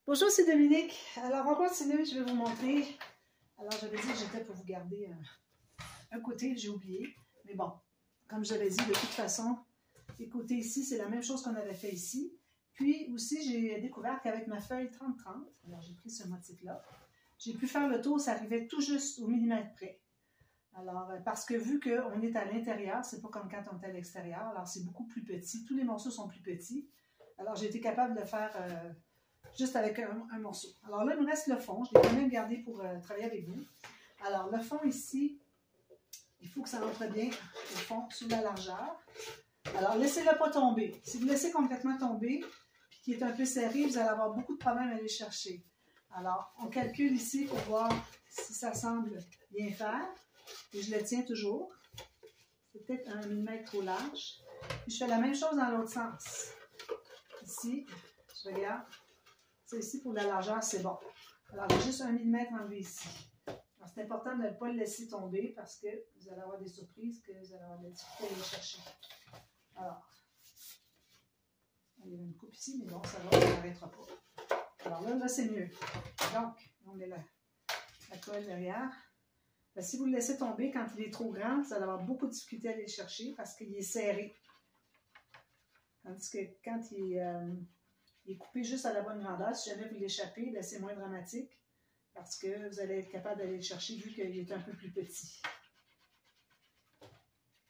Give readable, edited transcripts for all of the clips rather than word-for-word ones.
Bonjour, c'est Dominique. Alors, on continue, je vais vous montrer. Alors, j'avais dit que j'étais pour vous garder un côté, j'ai oublié. Mais bon, comme je l'avais dit, de toute façon, les côtés ici, c'est la même chose qu'on avait fait ici. Puis aussi, j'ai découvert qu'avec ma feuille 30-30, alors j'ai pris ce motif-là, j'ai pu faire le tour, ça arrivait tout juste au millimètre près. Alors, parce que vu qu'on est à l'intérieur, c'est pas comme quand on est à l'extérieur, alors c'est beaucoup plus petit. Tous les morceaux sont plus petits. Alors, j'ai été capable de le faire juste avec un morceau. Alors là, il me reste le fond. Je l'ai quand même gardé pour travailler avec vous. Alors, le fond ici, il faut que ça entre bien au fond, sous la largeur. Alors, laissez-le pas tomber. Si vous le laissez complètement tomber, puis qu'il est un peu serré, vous allez avoir beaucoup de problèmes à aller chercher. Alors, on calcule ici pour voir si ça semble bien faire. Et je le tiens toujours. C'est peut-être 1 mm trop large. Puis je fais la même chose dans l'autre sens. Ici, je regarde. Ça ici, pour la largeur, c'est bon. Alors, j'ai juste 1 mm enlevé ici. Alors, c'est important de ne pas le laisser tomber parce que vous allez avoir des surprises que vous allez avoir des difficultés à aller chercher. Alors, il y avait une coupe ici, mais bon, ça va, on n'arrêtera pas. Alors là c'est mieux. Donc, on met la colle derrière. Ben, si vous le laissez tomber quand il est trop grand, vous allez avoir beaucoup de difficultés à aller le chercher parce qu'il est serré. Tandis que quand il est coupé juste à la bonne grandeur, si jamais vous l'échappez, ben, c'est moins dramatique parce que vous allez être capable d'aller le chercher vu qu'il est un peu plus petit.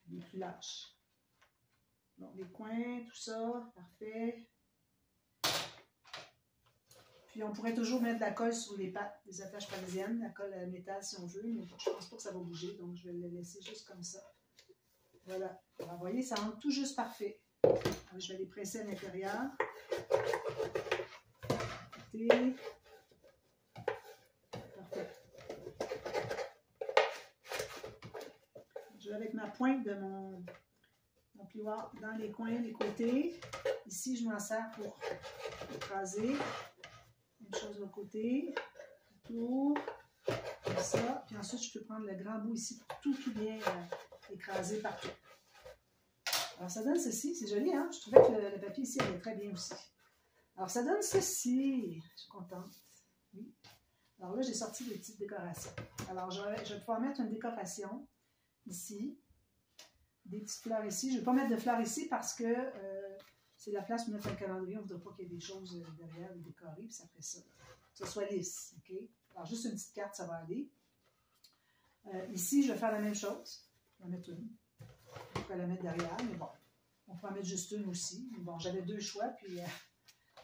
Il est plus large. Donc, les coins, tout ça, parfait. Puis, on pourrait toujours mettre de la colle sur les pattes des attaches parisiennes, la colle à métal si on veut, mais je ne pense pas que ça va bouger, donc je vais le laisser juste comme ça. Voilà. Alors, vous voyez, ça rentre tout juste parfait. Alors, je vais les presser à l'intérieur. Parfait. Je vais avec ma pointe de mon plioir dans les coins, les côtés. Ici, je m'en sers pour écraser. Une chose de l'autre côté. Autour. Comme ça. Puis ensuite, je peux prendre le grand bout ici pour tout bien écraser partout. Alors, ça donne ceci. C'est joli, hein? Je trouvais que le papier ici allait très bien aussi. Alors, ça donne ceci. Je suis contente. Oui. Alors là, j'ai sorti des petites décorations. Alors, je vais pouvoir mettre une décoration ici. Des petites fleurs ici. Je ne vais pas mettre de fleurs ici parce que c'est la place pour mettre un calendrier. On ne voudrait pas qu'il y ait des choses derrière décorées. Puis après ça, que ce soit lisse. Okay? Alors, juste une petite carte, ça va aller. Ici, je vais faire la même chose. Je vais en mettre une. On pourrait la mettre derrière, mais bon. On peut en mettre juste une aussi. Mais bon, j'avais deux choix, puis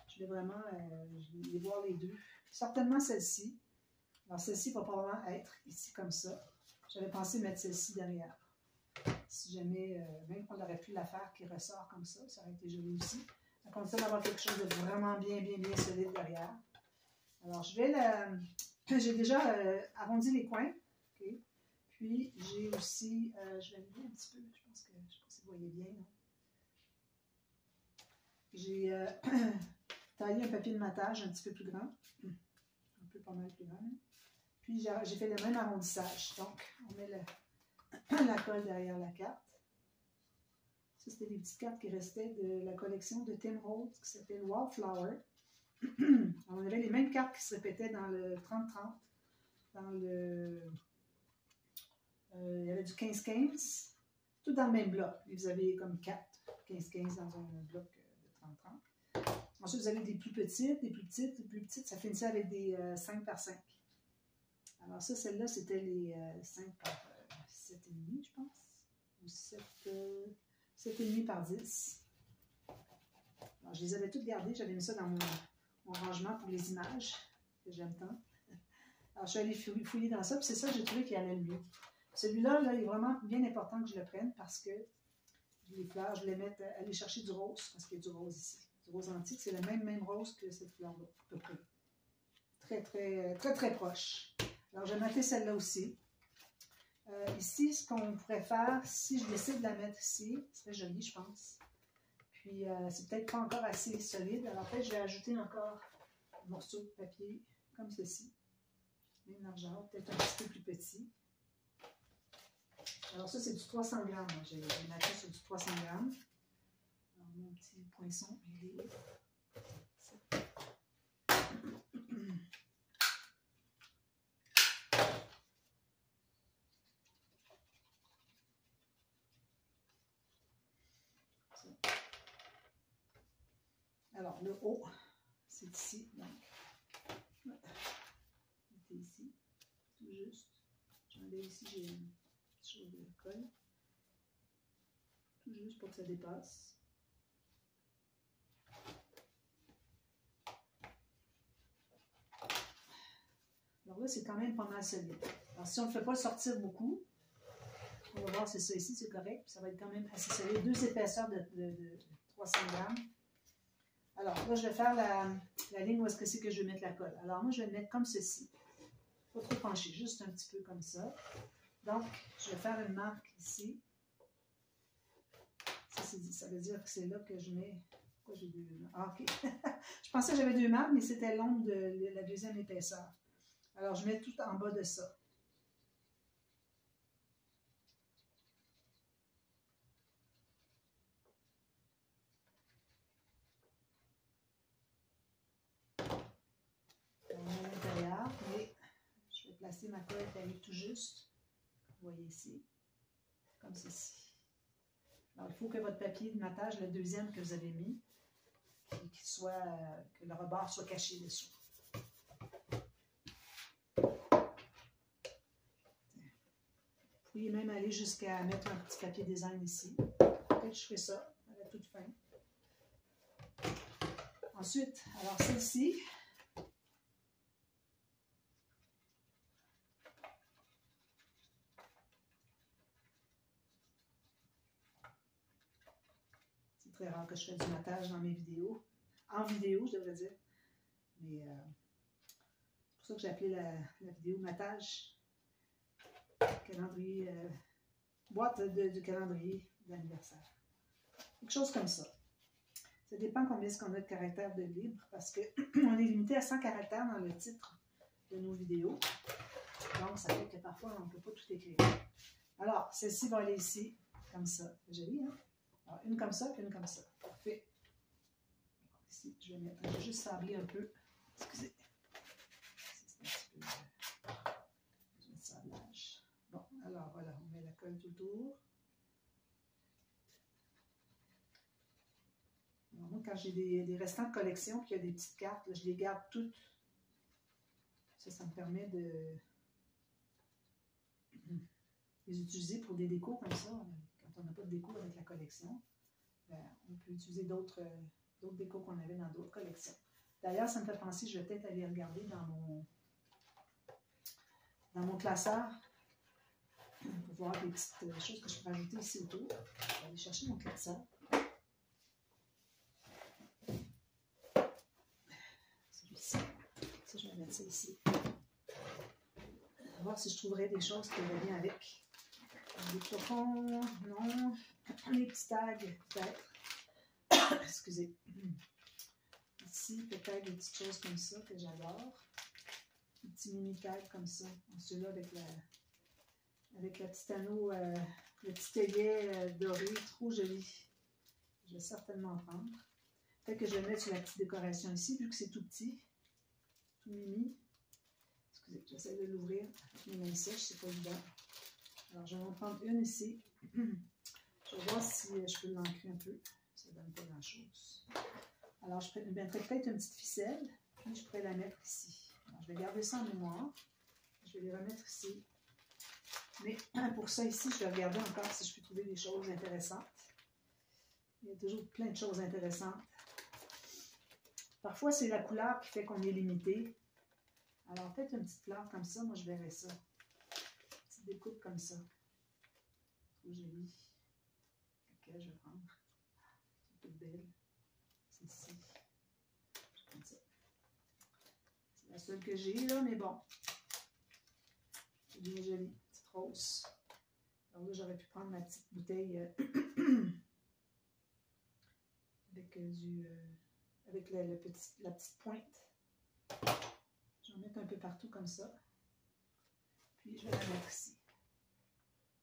je vais vraiment voir les deux. Certainement celle-ci. Alors, celle-ci va probablement être ici comme ça. J'avais pensé mettre celle-ci derrière. Si jamais, même qu'on aurait pu la faire qui ressort comme ça, ça aurait été joli aussi. Donc, on essaie d'avoir quelque chose de vraiment bien solide derrière. Alors, je vais j'ai déjà arrondi les coins. Okay. Puis, j'ai aussi, je vais lever un petit peu, je pense que vous voyez bien. J'ai taillé un papier de matage un petit peu plus grand. Un peu pas mal plus grand. Puis, j'ai fait le même arrondissage. Donc, on met la colle derrière la carte. Ça, c'était des petites cartes qui restaient de la collection de Tim Holtz qui s'appelle Wallflower. On avait les mêmes cartes qui se répétaient dans le 30-30. Dans le... il y avait du 15-15. Tout dans le même bloc. Et vous avez comme 4 15-15 dans un bloc de 30-30. Ensuite, vous avez des plus petites, des plus petites, des plus petites. Ça finissait avec des 5 par 5. Alors ça, celle-là, c'était les 5 par 7,5, je pense. Ou 7,5 par 10. Alors, je les avais toutes gardées. J'avais mis ça dans mon rangement pour les images, que j'aime tant. Alors, je suis allée fouiller dans ça, puis c'est ça que j'ai trouvé qui allait le mieux. Celui-là, là, il est vraiment bien important que je le prenne parce que les fleurs, je voulais aller chercher du rose, parce qu'il y a du rose ici. Du rose antique, c'est le même rose que cette fleur-là, à peu près. Très proche. Alors, je vais noter celle-là aussi. Ici, ce qu'on pourrait faire, si je décide de la mettre ici, ce serait joli, je pense. Puis, c'est peut-être pas encore assez solide. Alors, peut-être je vais ajouter encore un morceau de papier comme ceci. Même largeur, peut-être un petit peu plus petit. Alors, ça, c'est du 300 grammes. J'ai noté sur du 300 grammes. Alors, mon petit poinçon, il est... Alors, le haut, c'est ici. Donc, mettez ici, tout juste. J'enlève ici, j'ai une petite chose de colle. Tout juste pour que ça dépasse. Alors là, c'est quand même pas mal solide. Alors, si on ne le fait pas sortir beaucoup, on va voir, c'est ça ici, c'est correct. Puis ça va être quand même assez solide. 2 épaisseurs de 300 grammes. Alors, là, je vais faire la ligne où est-ce que c'est que je vais mettre la colle. Alors, moi, je vais le mettre comme ceci. Pas trop pencher, juste un petit peu comme ça. Donc, je vais faire une marque ici. Ça veut dire que c'est là que je mets... Pourquoi j'ai 2 marques? Ah, OK. Je pensais que j'avais 2 marques, mais c'était l'ombre de la deuxième épaisseur. Alors, je mets tout en bas de ça. On met à l'intérieur, mais je vais placer ma colle taillée tout juste. Vous voyez ici, comme ceci. Alors, il faut que votre papier de matage, le deuxième que vous avez mis, que le rebord soit caché dessous. Vous pouvez même aller jusqu'à mettre un petit papier design ici. Peut-être je ferai ça à la toute fin. Ensuite, alors celle-ci, c'est très rare que je fasse du matage dans mes vidéos. En vidéo, je devrais dire. Mais c'est pour ça que j'ai appelé la vidéo matage. Calendrier, boîte du calendrier d'anniversaire. Quelque chose comme ça. Ça dépend combien est-ce qu'on a de caractères de libre parce qu'on est limité à 100 caractères dans le titre de nos vidéos. Donc, ça fait que parfois, on ne peut pas tout écrire. Alors, celle-ci va aller ici, comme ça. C'est joli, hein? Alors, une comme ça, puis une comme ça. Parfait. Ici, je vais juste sabler un peu. Excusez. C'est un petit peu de sablage. Bon, alors voilà, on met la colle tout autour. Alors, moi, quand j'ai des restants de collection, puis il y a des petites cartes, là, je les garde toutes. Ça me permet de les utiliser pour des décos comme ça. Quand on n'a pas de déco avec la collection, ben, on peut utiliser d'autres décos qu'on avait dans d'autres collections. D'ailleurs, ça me fait penser, je vais peut-être aller regarder dans mon classeur pour voir des petites choses que je peux rajouter ici autour. Je vais aller chercher mon classeur. Celui-ci. Ça, je vais mettre ça ici. On va voir si je trouverais des choses qui vont bien avec. Des flocons, non. Des petits tags, peut-être. Excusez. Ici, peut-être des petites choses comme ça que j'adore. Des petits mini-tags comme ça. Celui-là avec le petit anneau, le petit œillet doré, trop joli. Je vais certainement en prendre. Peut-être que je vais le mettre sur la petite décoration ici, vu que c'est tout petit. Tout mimi. Excusez, j'essaie de l'ouvrir avec mes mains sèches, c'est pas évident. Alors, je vais en prendre une ici. Je vais voir si je peux l'ancrer un peu. Ça ne donne pas grand-chose. Alors, je mettrai peut-être une petite ficelle, puis je pourrais la mettre ici. Alors, je vais garder ça en mémoire. Je vais les remettre ici. Mais pour ça, ici, je vais regarder encore si je peux trouver des choses intéressantes. Il y a toujours plein de choses intéressantes. Parfois, c'est la couleur qui fait qu'on est limité. Alors, peut-être une petite fleur comme ça, moi, je verrais ça. Une petite découpe comme ça. Trop jolie. Laquelle je vais prendre? C'est toute belle. C'est ici. Je vais prendre ça. C'est la seule que j'ai, là, mais bon. C'est bien joli. Petite rose. Alors là, j'aurais pu prendre ma petite bouteille avec la petite pointe. Je vais en mettre un peu partout comme ça. Puis je vais la mettre ici.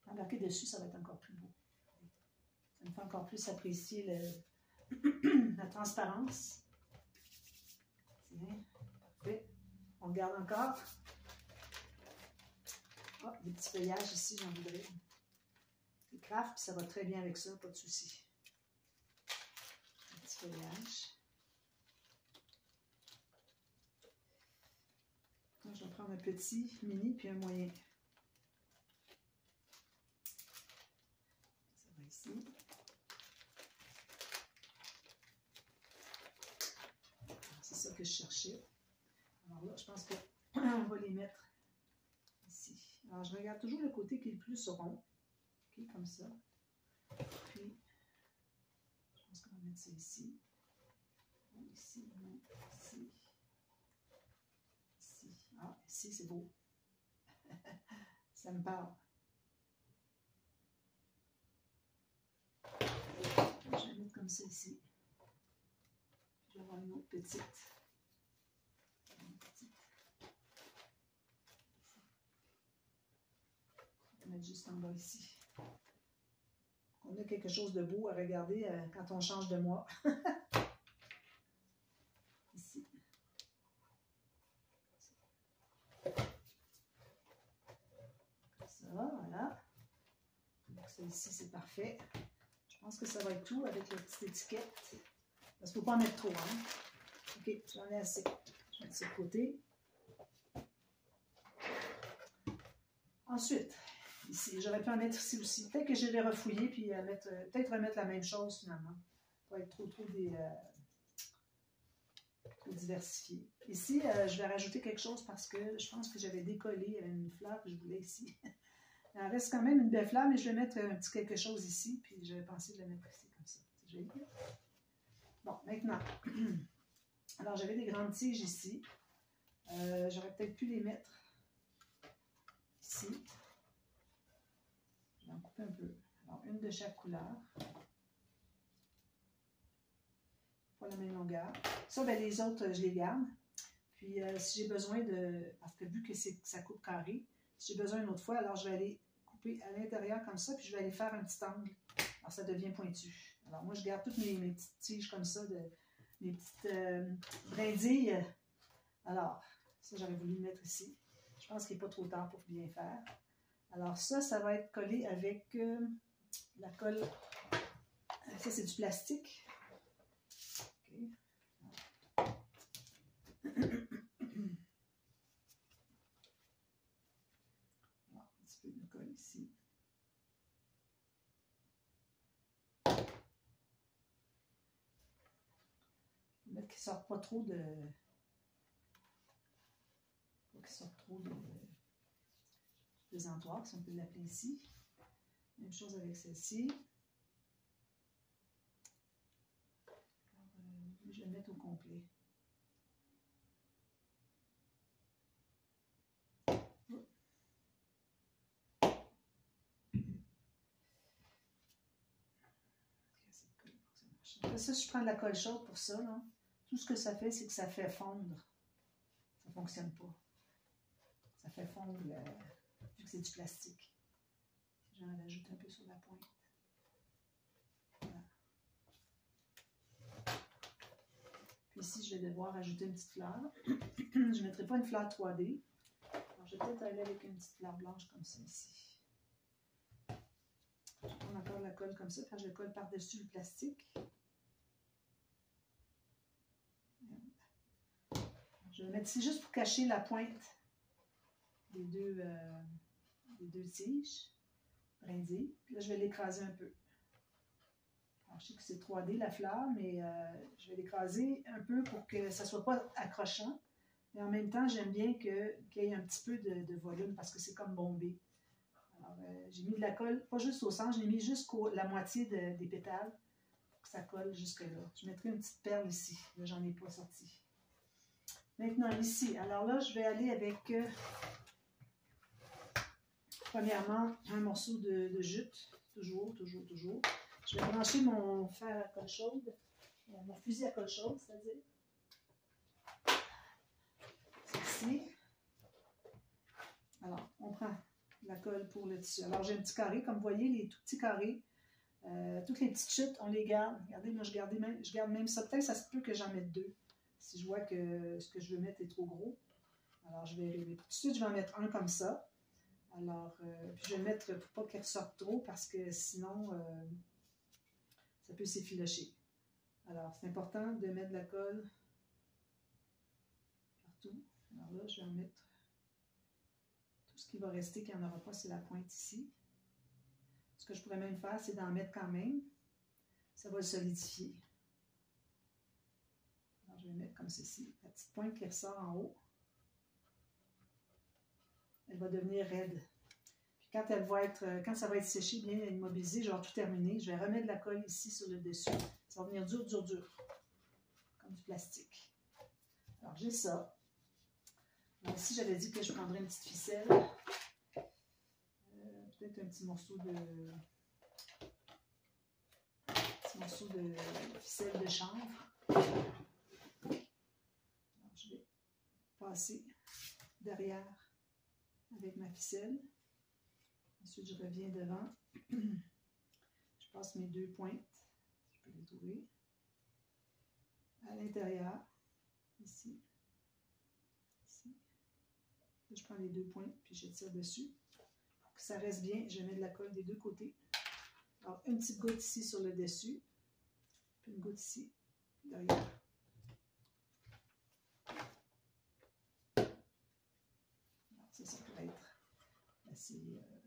Embarquer dessus, ça va être encore plus beau. Ça me fait encore plus apprécier la transparence. Tiens, parfait. On regarde encore. Oh, des petits feuillages ici, j'en voudrais. Les crafts, ça va très bien avec ça, pas de souci. Un petit feuillage. je vais prendre un petit, mini, puis un moyen. Ça va ici. C'est ça que je cherchais. Alors là, je pense qu'on va les mettre ici. Alors, je regarde toujours le côté qui est le plus rond. OK, comme ça. Puis, je pense qu'on va mettre ça ici. Ici, non, ici. Ici. Ah, ici, c'est beau. Ça me parle. Je vais mettre comme ça ici. Je vais avoir une autre petite. Je vais mettre juste en bas ici. On a quelque chose de beau à regarder quand on change de mois. Ici. Ça, voilà. Donc ça ici, c'est parfait. Je pense que ça va être tout avec la petite étiquette. Parce qu'il ne faut pas en mettre trop. Hein? OK, j'en ai assez. Je vais mettre ça de côté. Ensuite, ici, j'aurais pu en mettre ici aussi. Peut-être que je vais refouiller puis peut-être remettre la même chose finalement. Pas être trop diversifié. Ici, je vais rajouter quelque chose parce que je pense que j'avais décollé une fleur que je voulais ici. Il en reste quand même une belle fleur, mais je vais mettre un petit quelque chose ici, puis j'avais pensé de la mettre ici comme ça. C'est joli. Bon, maintenant, alors j'avais des grandes tiges ici. J'aurais peut-être pu les mettre ici. Je vais en couper un peu. Alors, une de chaque couleur. Pas la même longueur. Ça, ben, les autres, je les garde. Puis, si j'ai besoin de... Parce que vu que ça coupe carré, si j'ai besoin une autre fois, alors je vais aller couper à l'intérieur comme ça, puis je vais aller faire un petit angle. Alors, ça devient pointu. Alors, moi, je garde toutes mes petites tiges comme ça, mes petites brindilles. Alors, ça, j'aurais voulu le mettre ici. Je pense qu'il n'est pas trop tard pour bien faire. Alors, ça va être collé avec la colle. Ça, c'est du plastique. OK. Un petit peu de colle ici. Je vais mettre qu'il ne sorte pas trop de... Pas qu'il sorte trop de présentoir, si on peut l'appeler ici. Même chose avec celle-ci. Je vais le mettre au complet. Après ça, je prends de la colle chaude pour ça. Là. Tout ce que ça fait, c'est que ça fait fondre. Ça ne fonctionne pas. Ça fait fondre, vu que c'est du plastique. J'en rajoute un peu sur la pointe. Voilà. Puis ici, je vais devoir ajouter une petite fleur. Je ne mettrai pas une fleur 3D. Alors, je vais peut-être aller avec une petite fleur blanche comme ça ici. Je prends encore la colle comme ça, quand je colle par-dessus le plastique. Je vais mettre ici juste pour cacher la pointe des deux tiges brindilles. Puis là, je vais l'écraser un peu. Alors, je sais que c'est 3D la fleur, mais je vais l'écraser un peu pour que ça ne soit pas accrochant. Mais en même temps, j'aime bien qu'il y ait un petit peu de volume parce que c'est comme bombé. Alors, j'ai mis de la colle, pas juste au centre, je l'ai mis jusqu'à la moitié des pétales pour que ça colle jusque-là. Je mettrai une petite perle ici. Là, j'en ai pas sorti. Maintenant, ici, alors là, je vais aller avec, premièrement, un morceau de jute. Toujours. Je vais brancher mon fer à colle chaude, mon fusil à colle chaude, c'est-à-dire. C'est ici. Alors, on prend la colle pour le tissu. Alors, j'ai un petit carré, comme vous voyez, les tout petits carrés. Toutes les petites chutes, on les garde. Regardez, moi, je garde même ça. Peut-être ça se peut que j'en mette deux. Si je vois que ce que je veux mettre est trop gros. Alors, je vais arriver. Tout de suite, je vais en mettre un comme ça. Alors, puis je vais le mettre pour pas qu'il ressorte trop parce que sinon, ça peut s'effilocher. Alors, c'est important de mettre de la colle partout. Alors là, je vais en mettre Ce qui va rester, qu'il n'y en aura pas, c'est la pointe ici. Ce que je pourrais même faire, c'est d'en mettre quand même. Ça va le solidifier. Alors, je vais mettre comme ceci. La petite pointe qui ressort en haut. Elle va devenir raide. Puis quand ça va être séché, bien immobilisé, je vais tout terminer. Je vais remettre de la colle ici sur le dessus. Ça va venir dur, dur, dur. Comme du plastique. Alors, j'ai ça. Alors, ici, j'avais dit que je prendrais une petite ficelle. Peut-être un petit morceau de ficelle de chanvre. Alors, je vais passer derrière avec ma ficelle. Ensuite, je reviens devant. Je passe mes 2 pointes. Je peux les trouver. À l'intérieur. Ici. Ici. Je prends les 2 pointes, puis je tire dessus. Pour que ça reste bien, je mets de la colle des 2 côtés. Alors, une petite goutte ici sur le dessus, puis une goutte ici, derrière. Alors, ça peut être assez...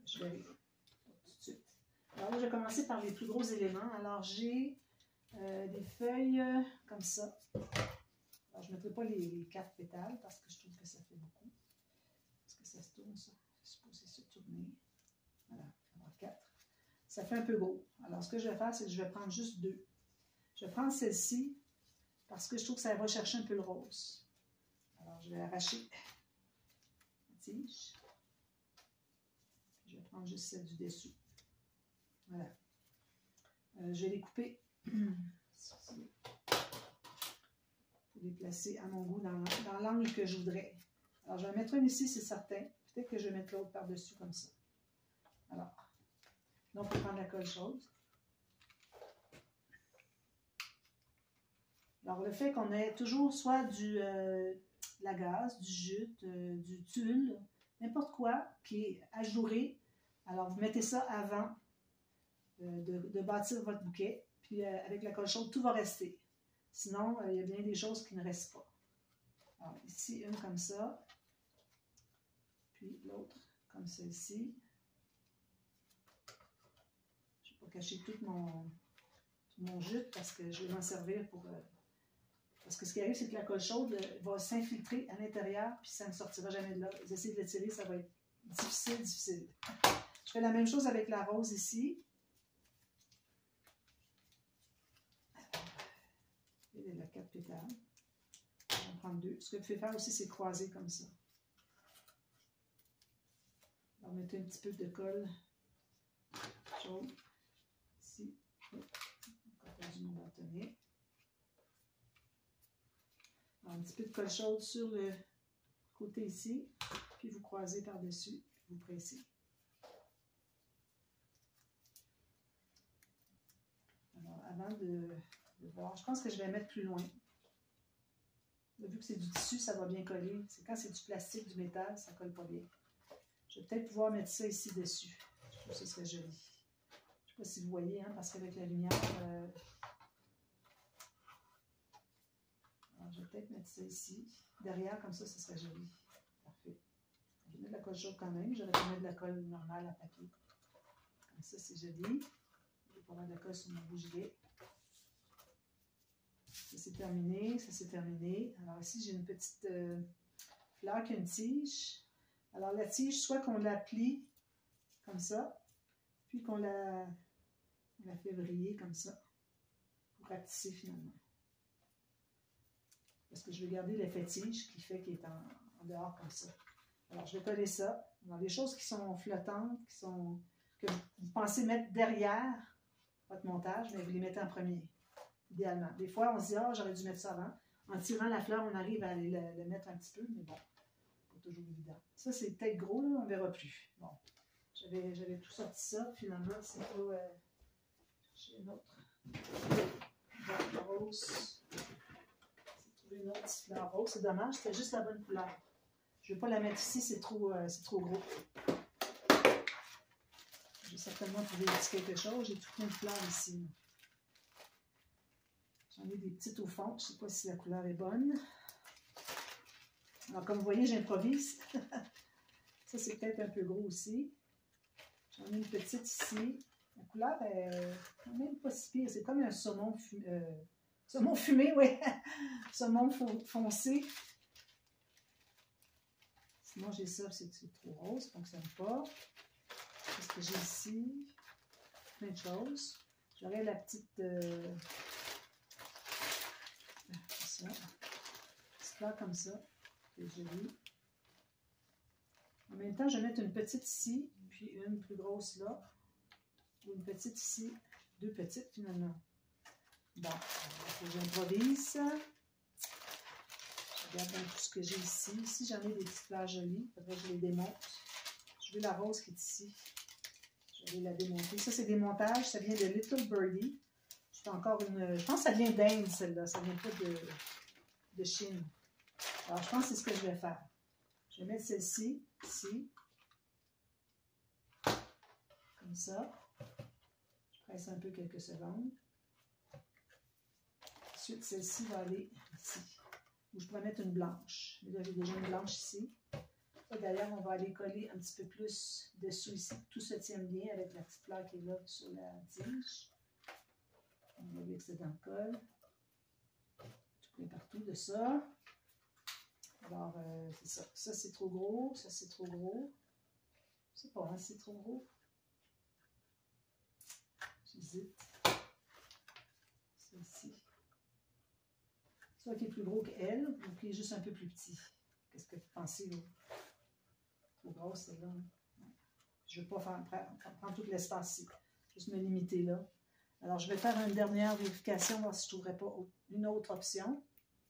je verrai tout de suite. Alors là, je vais commencer par les plus gros éléments. Alors, j'ai des feuilles comme ça. Alors, je ne mettrai pas les 4 pétales parce que je trouve que ça fait beaucoup. Est-ce que ça se tourne, ça? C'est supposé se tourner. Voilà, alors 4. Ça fait un peu gros. Alors, ce que je vais faire, c'est que je vais prendre juste 2. Je vais prendre celle-ci parce que je trouve que ça va chercher un peu le rose. Alors, je vais arracher la tige. Je vais prendre juste celle du dessus. Voilà. Je vais les couper pour les placer à mon goût dans l'angle que je voudrais. Alors, je vais en mettre une ici, c'est certain. Peut-être que je vais mettre l'autre par-dessus comme ça. Alors, là, on peut prendre la colle chaude. Alors, le fait qu'on ait toujours soit de la gaze, du jute, du tulle, n'importe quoi qui est ajouré, alors vous mettez ça avant de bâtir votre bouquet, puis avec la colle chaude, tout va rester. Sinon, il y a bien des choses qui ne restent pas. Alors, ici, une comme ça, puis l'autre comme celle-ci. Je ne vais pas cacher tout mon jute parce que je vais m'en servir pour... parce que ce qui arrive, c'est que la colle chaude va s'infiltrer à l'intérieur, puis ça ne sortira jamais de là. Vous essayez de l'étirer, ça va être difficile, difficile. Je fais la même chose avec la rose ici. Il y a 4 pétales. Je vais en prendre 2. Ce que vous pouvez faire aussi, c'est croiser comme ça. Alors, mettez un petit peu de colle chaude ici. Encore perdu mon bâtonnet. Alors, un petit peu de colle chaude sur le côté ici, puis vous croisez par-dessus, puis vous pressez. Alors, avant de voir, je pense que je vais mettre plus loin. Vu que c'est du tissu, ça va bien coller. C'est quand c'est du plastique, du métal, ça ne colle pas bien. Je vais peut-être pouvoir mettre ça ici dessus. Je trouve que ce serait joli. Je ne sais pas si vous voyez, hein, parce qu'avec la lumière... Alors, je vais peut-être mettre ça ici. Derrière, comme ça, ce serait joli. Parfait. Je vais mettre de la colle chaude quand même. J'aurais pu mettre de la colle normale à papier. Comme ça, c'est joli. Je vais pas mettre de la colle sur mon bougier. Ça, c'est terminé. Ça, c'est terminé. Alors, ici, j'ai une petite fleur qui a une tige. Alors, la tige, soit qu'on la plie comme ça, puis qu'on la fait vriller comme ça, pour rapetisser finalement. Parce que je vais garder l'effet tige qui fait qu'il est en dehors comme ça. Alors, je vais coller ça. Alors, des choses qui sont flottantes, que vous pensez mettre derrière votre montage, mais vous les mettez en premier, idéalement. Des fois, on se dit, ah, j'aurais dû mettre ça avant. En tirant la fleur, on arrive à aller le mettre un petit peu, mais bon, pas toujours évident. Ça, c'est peut-être gros, là, on ne verra plus. Bon, j'avais tout sorti ça, finalement, c'est pas... j'ai une autre. Bon, rose. Une autre fleur rose, c'est dommage, c'était juste la bonne couleur. Je ne vais pas la mettre ici, c'est trop gros. Je vais certainement trouver quelque chose. J'ai tout plein de fleurs ici. J'en ai des petites au fond. Je ne sais pas si la couleur est bonne. Alors, comme vous voyez, j'improvise. Ça, c'est peut-être un peu gros aussi. J'en ai une petite ici. La couleur est quand même pas si pire. C'est comme un saumon fumé. Saumon fumé, oui. Saumon foncé. Sinon, j'ai ça, c'est trop rose, ça ne fonctionne pas. Qu'est-ce que j'ai ici? Plein de choses. J'aurais la petite... ça. Petite fleur comme ça. C'est joli. En même temps, je vais mettre une petite ici, puis une plus grosse là. Ou une petite ici. Deux petites, finalement. Bon, j'improvise. Je regarde dans tout ce que j'ai ici. Ici, j'en ai des petites fleurs jolies. Faudrait que je les démonte. Je veux la rose qui est ici. Je vais la démonter. Ça, c'est des montages. Ça vient de Little Birdie. C'est encore une... Je pense que ça vient d'Inde, celle-là. Ça vient pas de Chine. Alors, je pense que c'est ce que je vais faire. Je vais mettre celle-ci, ici. Comme ça. Je presse un peu quelques secondes. Ensuite, celle-ci va aller ici. Où je pourrais mettre une blanche. Là, j'ai déjà une blanche ici. Et d'ailleurs, on va aller coller un petit peu plus dessous ici. Tout se tient bien avec la petite fleur qui est là sur la tige. On va mixer dans le colle. Tout plein partout de ça. Alors, c'est ça. Ça, c'est trop gros. Ça, c'est trop gros. Je sais pas, hein, c'est trop gros. J'hésite. Celle-ci. Soit qui est plus gros qu'elle, ou qui est juste un peu plus petit. Qu'est-ce que vous pensez, là? Trop grosse, celle-là. Hein? Je ne veux pas prendre tout l'espace ici. Juste me limiter là. Alors, je vais faire une dernière vérification, voir si je ne trouverais pas une autre option.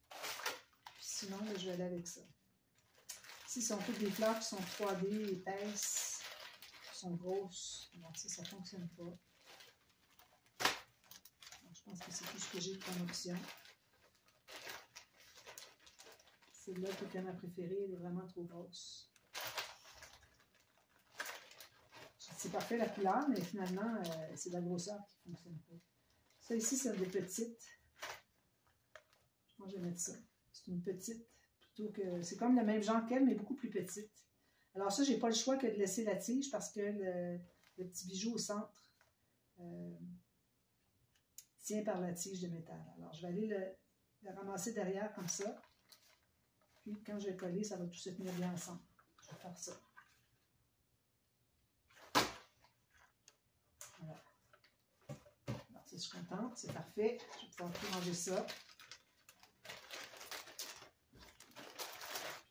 Puis sinon, je vais aller avec ça. Ici, ce sont toutes des fleurs qui sont 3D, épaisses, qui sont grosses. Alors, ça ne fonctionne pas. Alors, je pense que c'est tout ce que j'ai comme option. Celle-là qui était ma préférée, elle est vraiment trop grosse. C'est parfait la couleur, mais finalement, c'est la grosseur qui ne fonctionne pas. Ça ici, c'est des petites. Moi, je vais mettre ça. C'est une petite, plutôt que... C'est comme le même genre qu'elle, mais beaucoup plus petite. Alors ça, je n'ai pas le choix que de laisser la tige parce que le petit bijou au centre tient par la tige de métal. Alors, je vais aller le ramasser derrière comme ça. Puis, quand je vais coller, ça va tout se tenir bien ensemble. Je vais faire ça. Voilà. Alors, je suis contente, c'est parfait. Je vais pouvoir tout ranger ça.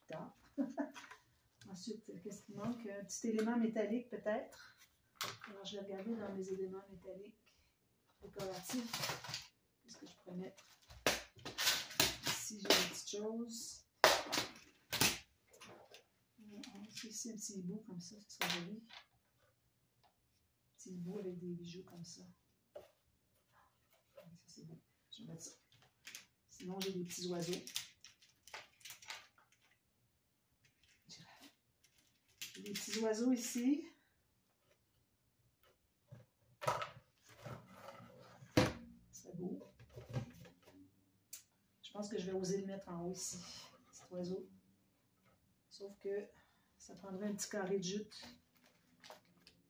Putain. Ensuite, qu'est-ce qui manque? Un petit élément métallique, peut-être. Alors, je vais regarder dans mes éléments métalliques décoratifs. Qu'est-ce que je pourrais mettre? Ici, j'ai des petites choses. Ici, un petit hibou comme ça, ça serait joli. Un petit hibou avec des bijoux comme ça. Ça, c'est beau. Je vais mettre ça. Sinon, j'ai des petits oiseaux. J'ai des petits oiseaux ici. C'est beau. Je pense que je vais oser le mettre en haut ici. Petit oiseau. Sauf que ça prendrait un petit carré de jute.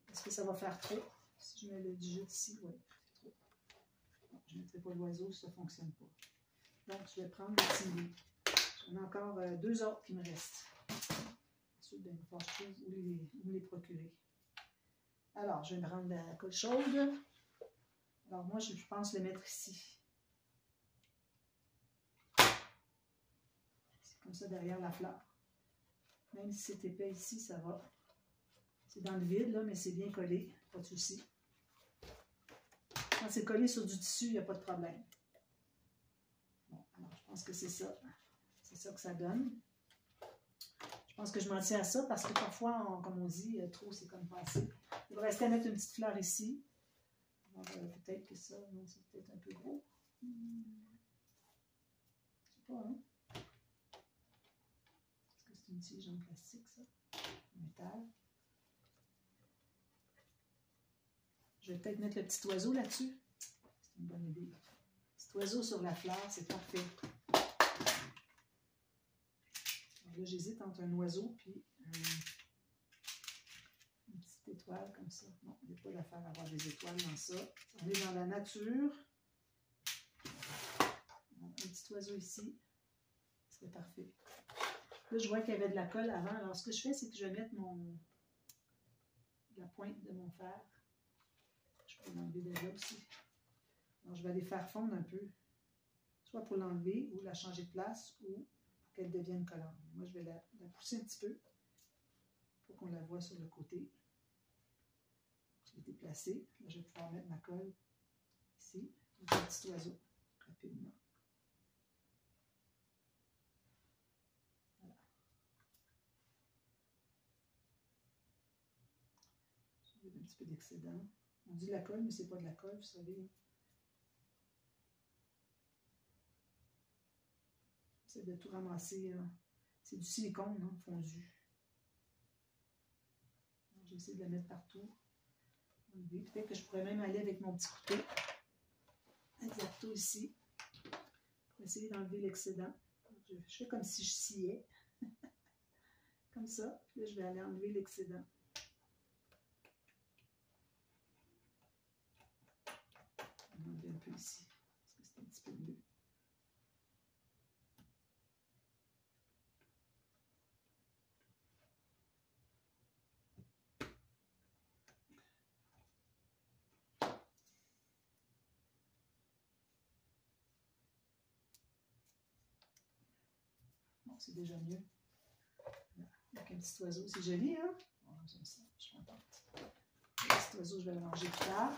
Est-ce que ça va faire trop? Si je mets le jute ici, oui, c'est trop. Non, je ne mettrai pas l'oiseau si ça ne fonctionne pas. Donc, je vais prendre le petit lit. J'en ai encore deux autres qui me restent. Ensuite, il faut que je trouve où les procurer. Alors, je vais prendre la colle chaude. Alors, moi, je pense le mettre ici. C'est comme ça derrière la fleur. Même si c'est épais ici, ça va. C'est dans le vide, là, mais c'est bien collé. Pas de souci. Quand c'est collé sur du tissu, il n'y a pas de problème. Bon, alors je pense que c'est ça. C'est ça que ça donne. Je pense que je m'en tiens à ça parce que parfois, comme on dit, trop, c'est comme pas assez. Il va rester à mettre une petite fleur ici. Peut-être que ça, non, c'est peut-être un peu gros. Je sais pas, hein? C'est une tige en plastique, ça. En métal. Je vais peut-être mettre le petit oiseau là-dessus. C'est une bonne idée. Petit oiseau sur la fleur, c'est parfait. Alors là, j'hésite entre un oiseau puis étoiles comme ça. Non, il n'y a pas d'affaire à avoir des étoiles dans ça. On est dans la nature. Un petit oiseau ici. C'est parfait. Là, je vois qu'il y avait de la colle avant. Alors, ce que je fais, c'est que je vais mettre la pointe de mon fer. Je peux l'enlever déjà aussi. Alors, je vais aller faire fondre un peu. Soit pour l'enlever ou la changer de place ou pour qu'elle devienne collante. Moi, je vais la pousser un petit peu pour qu'on la voie sur le côté. Je l'ai déplacée. Là, je vais pouvoir mettre ma colle ici. Un petit oiseau, rapidement. Voilà. J'ai un petit peu d'excédent. On dit la colle, mais c'est pas de la colle, vous savez. J'essaie de tout ramasser. C'est du silicone, hein, fondu. J'essaie de la mettre partout. Peut-être que je pourrais même aller avec mon petit couteau. Exacto ici. Pour essayer d'enlever l'excédent. Je fais comme si je sciais. Comme ça. Puis là, je vais aller enlever l'excédent. On va enlever un peu ici. Parce que c'est un petit peu mieux. C'est déjà mieux. Voilà. Avec un petit oiseau, c'est joli, hein? Oh, j'aime ça, je suis contente. Le petit oiseau, je vais le ranger plus tard.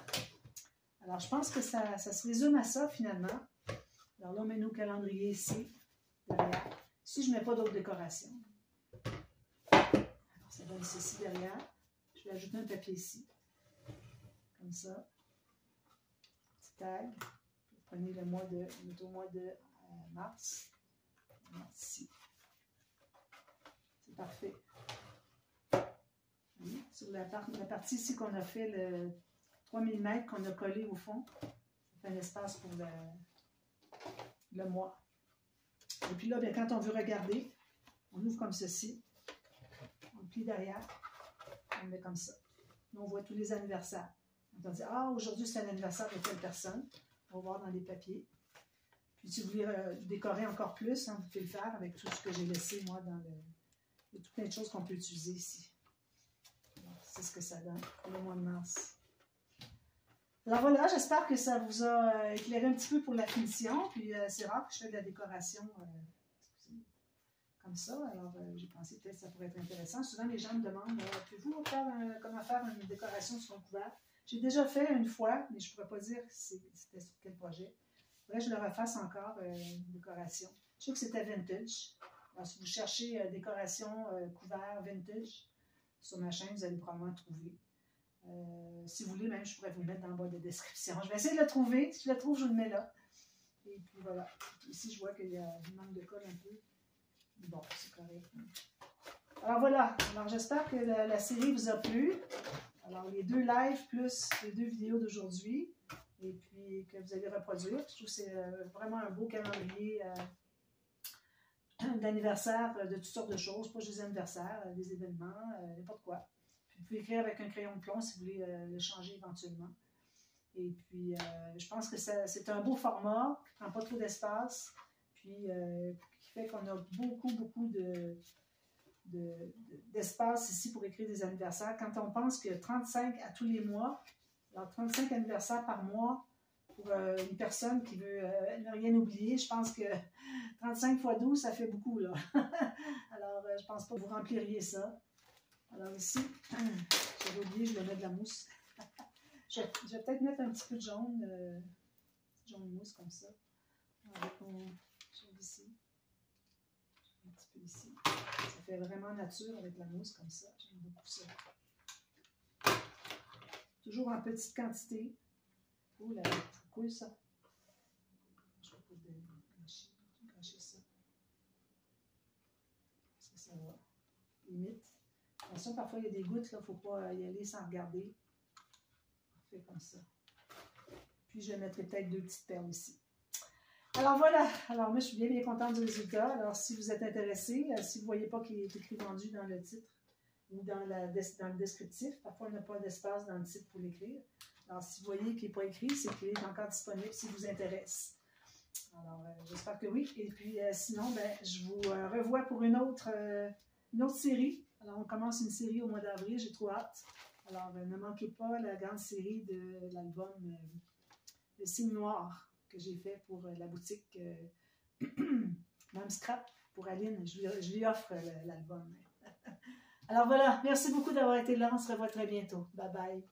Alors, je pense que ça se résume à ça, finalement. Alors là, on met nos calendriers ici, derrière. Ici, je ne mets pas d'autres décorations. Alors, ça donne ceci derrière. Je vais ajouter un papier ici. Comme ça. Petit tag. Vous prenez le mois de mars. Ici. C'est parfait. Oui, sur la partie ici qu'on a fait, le 3 mm qu'on a collé au fond, ça fait un espace pour le mois. Et puis là, bien, quand on veut regarder, on ouvre comme ceci, on plie derrière, on met comme ça. Là, on voit tous les anniversaires. On dit, ah, aujourd'hui c'est l'anniversaire de telle personne. On va voir dans les papiers. Puis si vous voulez décorer encore plus, hein, vous pouvez le faire avec tout ce que j'ai laissé, moi, dans le... Il y a tout plein de choses qu'on peut utiliser ici. C'est ce que ça donne pour le mois de mars. Alors voilà, j'espère que ça vous a éclairé un petit peu pour la finition. Puis c'est rare que je fais de la décoration comme ça. Alors j'ai pensé peut-être que ça pourrait être intéressant. Souvent les gens me demandent, pouvez-vous faire comment faire une décoration sur un couvert? J'ai déjà fait une fois, mais je ne pourrais pas dire c'était sur quel projet. Il faudrait que je le refasse encore, une décoration. Je sais que c'était vintage. Alors, si vous cherchez décoration couvert vintage sur ma chaîne, vous allez probablement trouver. Si vous voulez, même, je pourrais vous le mettre dans le bas de description. Je vais essayer de le trouver. Si je le trouve, je le mets là. Et puis voilà. Ici, je vois qu'il y a du manque de colle un peu. Bon, c'est correct. Alors voilà. Alors j'espère que la série vous a plu. Alors les 2 lives plus les 2 vidéos d'aujourd'hui. Et puis que vous allez reproduire. Je trouve que c'est vraiment un beau calendrier d'anniversaire de toutes sortes de choses. Pas juste des anniversaires, des événements, n'importe quoi. Vous pouvez écrire avec un crayon de plomb si vous voulez le changer éventuellement. Et puis, je pense que c'est un beau format qui ne prend pas trop d'espace, puis qui fait qu'on a beaucoup d'espace ici pour écrire des anniversaires. Quand on pense que 35 à tous les mois, alors 35 anniversaires par mois pour une personne qui veut ne rien oublier, je pense que 35 x 12, ça fait beaucoup, là. Alors, je pense pas que vous rempliriez ça. Alors ici, j'avais oublié, je vais mettre de la mousse. Je vais peut-être mettre un petit peu de jaune mousse comme ça. Avec mon jaune ici. Un petit peu ici. Ça fait vraiment nature avec la mousse comme ça. J'aime beaucoup ça. Toujours en petite quantité. Oh là, ça coule ça. Je ne vais pas gâcher ça. Est-ce que ça va? Limite. Attention, parfois il y a des gouttes, il ne faut pas y aller sans regarder. On fait comme ça. Puis je mettrai peut-être 2 petites perles ici. Alors voilà, alors moi je suis bien contente du résultat. Alors si vous êtes intéressé, si vous ne voyez pas qu'il est écrit vendu dans le titre, ou dans le descriptif. Parfois, on n'a pas d'espace dans le titre pour l'écrire. Alors, si vous voyez qu'il n'est pas écrit, c'est qu'il est encore disponible si vous intéresse. Alors, j'espère que oui. Et puis, sinon, ben, je vous revois pour une autre série. Alors, on commence une série au mois d'avril, j'ai trop hâte. Alors, ne manquez pas la grande série de l'album Le Signe Noir que j'ai fait pour la boutique Même Scrap pour Aline. Je lui offre l'album. Alors voilà, merci beaucoup d'avoir été là. On se revoit très bientôt. Bye bye.